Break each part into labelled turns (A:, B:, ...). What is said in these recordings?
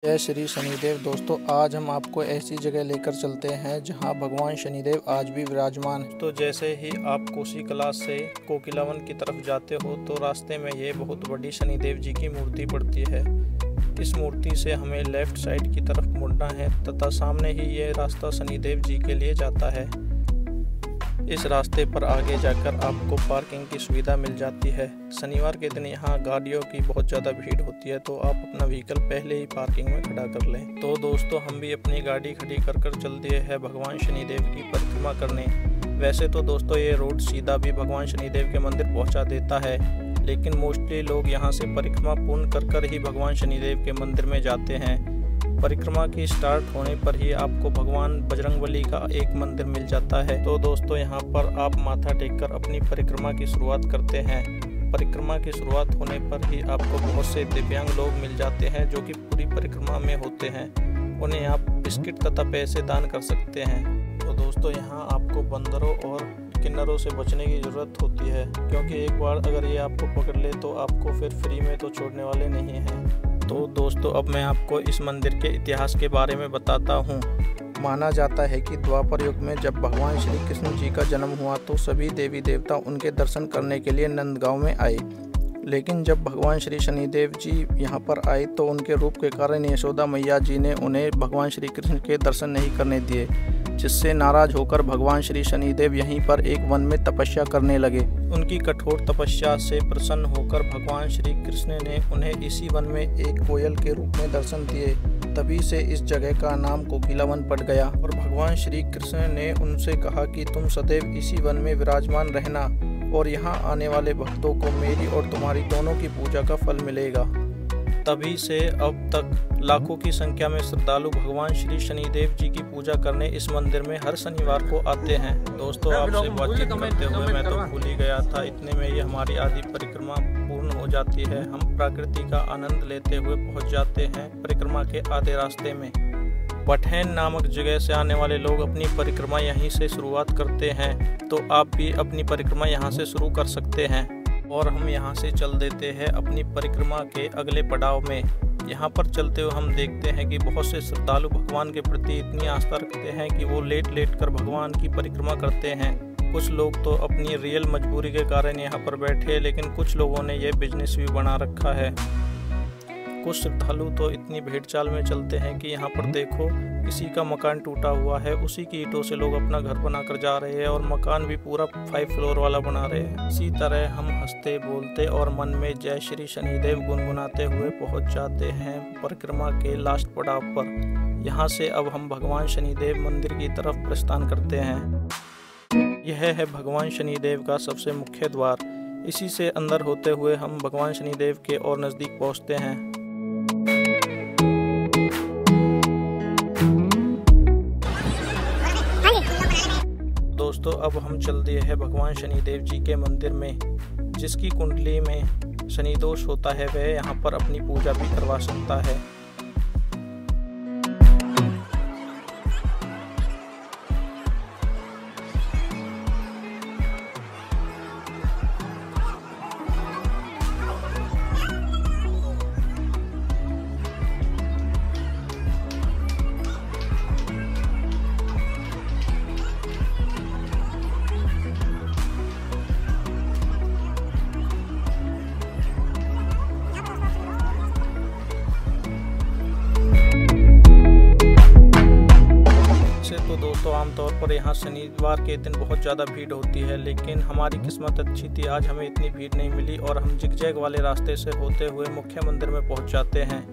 A: जय श्री शनिदेव। दोस्तों, आज हम आपको ऐसी जगह लेकर चलते हैं जहां भगवान शनिदेव आज भी विराजमान हैं। तो जैसे ही आप कोसी कला से कोकिलावन की तरफ जाते हो तो रास्ते में ये बहुत बड़ी शनिदेव जी की मूर्ति पड़ती है। इस मूर्ति से हमें लेफ्ट साइड की तरफ मुड़ना है तथा सामने ही ये रास्ता शनिदेव जी के लिए जाता है। इस रास्ते पर आगे जाकर आपको पार्किंग की सुविधा मिल जाती है। शनिवार के दिन यहाँ गाड़ियों की बहुत ज़्यादा भीड़ होती है, तो आप अपना व्हीकल पहले ही पार्किंग में खड़ा कर लें। तो दोस्तों, हम भी अपनी गाड़ी खड़ी कर चल दिए हैं भगवान शनिदेव की परिक्रमा करने। वैसे तो दोस्तों, ये रोड सीधा भी भगवान शनिदेव के मंदिर पहुँचा देता है, लेकिन मोस्टली लोग यहाँ से परिक्रमा पूर्ण कर ही भगवान शनिदेव के मंदिर में जाते हैं। परिक्रमा की स्टार्ट होने पर ही आपको भगवान बजरंगबली का एक मंदिर मिल जाता है। तो दोस्तों, यहाँ पर आप माथा टेककर अपनी परिक्रमा की शुरुआत करते हैं। परिक्रमा की शुरुआत होने पर ही आपको बहुत से दिव्यांग लोग मिल जाते हैं जो कि पूरी परिक्रमा में होते हैं। उन्हें आप बिस्किट तथा पैसे दान कर सकते हैं। तो दोस्तों, यहाँ आपको बंदरों और किन्नरों से बचने की ज़रूरत होती है, क्योंकि एक बार अगर ये आपको पकड़ ले तो आपको फिर फ्री में तो छोड़ने वाले नहीं हैं। तो दोस्तों, अब मैं आपको इस मंदिर के इतिहास के बारे में बताता हूँ। माना जाता है कि द्वापर युग में जब भगवान श्री कृष्ण जी का जन्म हुआ तो सभी देवी देवता उनके दर्शन करने के लिए नंदगांव में आए। लेकिन जब भगवान श्री शनिदेव जी यहाँ पर आए तो उनके रूप के कारण यशोदा मैया जी ने उन्हें भगवान श्री कृष्ण के दर्शन नहीं करने दिए, जिससे नाराज होकर भगवान श्री शनिदेव यहीं पर एक वन में तपस्या करने लगे। उनकी कठोर तपस्या से प्रसन्न होकर भगवान श्री कृष्ण ने उन्हें इसी वन में एक कोयल के रूप में दर्शन दिए। तभी से इस जगह का नाम कोकिलावन पड़ गया और भगवान श्री कृष्ण ने उनसे कहा कि तुम सदैव इसी वन में विराजमान रहना और यहाँ आने वाले भक्तों को मेरी और तुम्हारी दोनों की पूजा का फल मिलेगा। तभी से अब तक लाखों की संख्या में श्रद्धालु भगवान श्री शनिदेव जी की पूजा करने इस मंदिर में हर शनिवार को आते हैं। दोस्तों, आपसे बातचीत करते हुए मैं तो भूल ही गया था, इतने में ये हमारी आधी परिक्रमा पूर्ण हो जाती है। हम प्रकृति का आनंद लेते हुए पहुंच जाते हैं परिक्रमा के आधे रास्ते में। पठैन नामक जगह से आने वाले लोग अपनी परिक्रमा यहीं से शुरुआत करते हैं, तो आप भी अपनी परिक्रमा यहाँ से शुरू कर सकते हैं। और हम यहाँ से चल देते हैं अपनी परिक्रमा के अगले पड़ाव में। यहाँ पर चलते हुए हम देखते हैं कि बहुत से श्रद्धालु भगवान के प्रति इतनी आस्था रखते हैं कि वो लेट कर भगवान की परिक्रमा करते हैं। कुछ लोग तो अपनी रियल मजबूरी के कारण यहाँ पर बैठे, लेकिन कुछ लोगों ने ये बिजनेस भी बना रखा है। कुछ श्रद्धालु तो इतनी भेड़ चाल में चलते हैं कि यहाँ पर देखो, किसी का मकान टूटा हुआ है, उसी की ईंटों से लोग अपना घर बनाकर जा रहे हैं और मकान भी पूरा 5 फ्लोर वाला बना रहे हैं। इसी तरह हम हंसते बोलते और मन में जय श्री शनिदेव गुनगुनाते हुए पहुँच जाते हैं परिक्रमा के लास्ट पड़ाव पर। यहाँ से अब हम भगवान शनिदेव मंदिर की तरफ प्रस्थान करते हैं। यह है भगवान शनिदेव का सबसे मुख्य द्वार। इसी से अंदर होते हुए हम भगवान शनिदेव के और नज़दीक पहुँचते हैं। दोस्तों, अब हम चल दिए हैं भगवान शनिदेव जी के मंदिर में। जिसकी कुंडली में शनि दोष होता है वह यहाँ पर अपनी पूजा भी करवा सकता है। तो दोस्तों, आमतौर पर यहाँ शनिवार के दिन बहुत ज़्यादा भीड़ होती है, लेकिन हमारी किस्मत अच्छी थी, आज हमें इतनी भीड़ नहीं मिली और हम जिगजैग वाले रास्ते से होते हुए मुख्य मंदिर में पहुँच जाते हैं।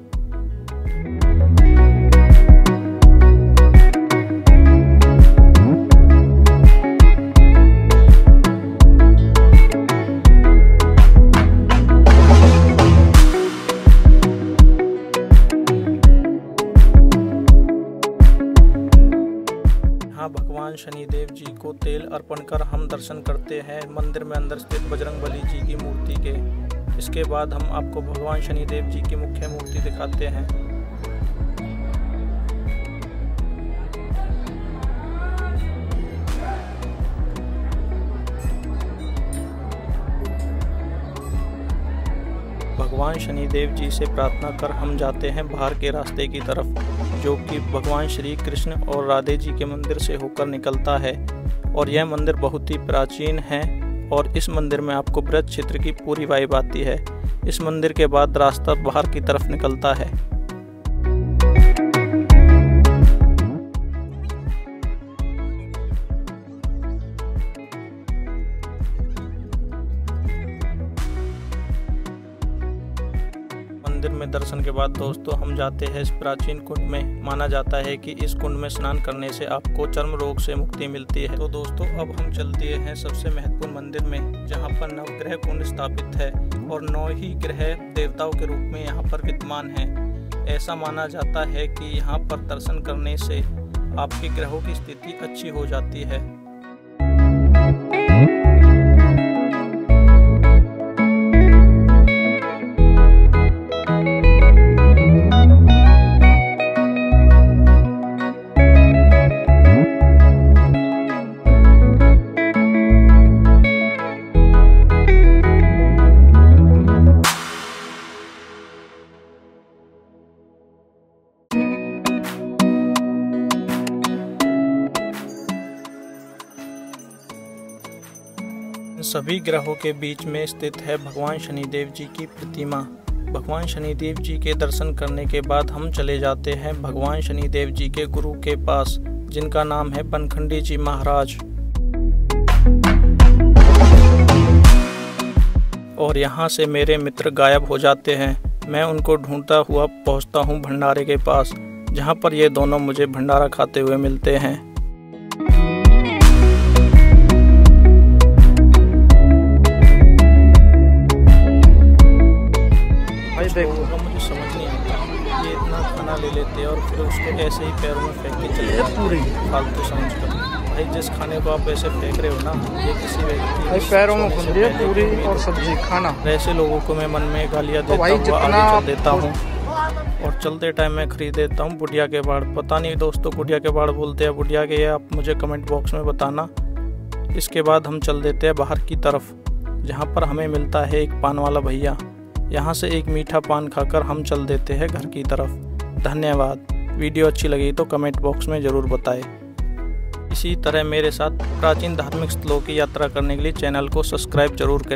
A: भगवान शनिदेव जी को तेल अर्पण कर हम दर्शन करते हैं मंदिर में अंदर स्थित बजरंगबली जी की मूर्ति के। इसके बाद हम आपको भगवान शनिदेव जी की मुख्य मूर्ति दिखाते हैं। भगवान शनिदेव जी से प्रार्थना कर हम जाते हैं बाहर के रास्ते की तरफ, जो कि भगवान श्री कृष्ण और राधे जी के मंदिर से होकर निकलता है। और यह मंदिर बहुत ही प्राचीन है और इस मंदिर में आपको ब्रज क्षेत्र की पूरी वाइब आती है। इस मंदिर के बाद रास्ता बाहर की तरफ निकलता है। मंदिर में दर्शन के बाद दोस्तों हम जाते हैं इस प्राचीन कुंड में। माना जाता है कि इस कुंड में स्नान करने से आपको चर्म रोग से मुक्ति मिलती है। तो दोस्तों अब हम चलते हैं सबसे महत्वपूर्ण मंदिर में, जहां पर नवग्रह कुंड स्थापित है और 9 ही ग्रह देवताओं के रूप में यहां पर विद्यमान हैं। ऐसा माना जाता है कि यहां पर दर्शन करने से आपके ग्रहों की स्थिति अच्छी हो जाती है। सभी ग्रहों के बीच में स्थित है भगवान शनिदेव जी की प्रतिमा। भगवान शनिदेव जी के दर्शन करने के बाद हम चले जाते हैं भगवान शनिदेव जी के गुरु के पास, जिनका नाम है बनखंडी जी महाराज। और यहाँ से मेरे मित्र गायब हो जाते हैं। मैं उनको ढूंढता हुआ पहुँचता हूँ भंडारे के पास, जहाँ पर ये दोनों मुझे भंडारा खाते हुए मिलते हैं। देखो मुझे समझ नहीं आता, ये इतना खाना ले लेते हैं और फिर उसको ऐसे ही पैरों में फेंक के चले जाते पूरी फालतू समझ कर। भाई जिस खाने को आप ऐसे फेंक रहे हो ना, ये किसी व्यक्ति
B: पैरों में पूरी और सब्जी खाना।
A: ऐसे लोगों को मैं मन में गालियाँ देता हूँ, आगे चल देता हूँ। और चलते टाइम मैं खरीद देता हूँ बुढ़िया के बाड़। पता नहीं दोस्तों बुढ़िया के बाड़ बोलते हैं बुढ़िया के, आप मुझे कमेंट बॉक्स में बताना। इसके बाद हम चल देते हैं बाहर की तरफ, जहाँ पर हमें मिलता है एक पान वाला भैया। यहाँ से एक मीठा पान खाकर हम चल देते हैं घर की तरफ। धन्यवाद। वीडियो अच्छी लगी तो कमेंट बॉक्स में ज़रूर बताएं। इसी तरह मेरे साथ प्राचीन धार्मिक स्थलों की यात्रा करने के लिए चैनल को सब्सक्राइब जरूर करें।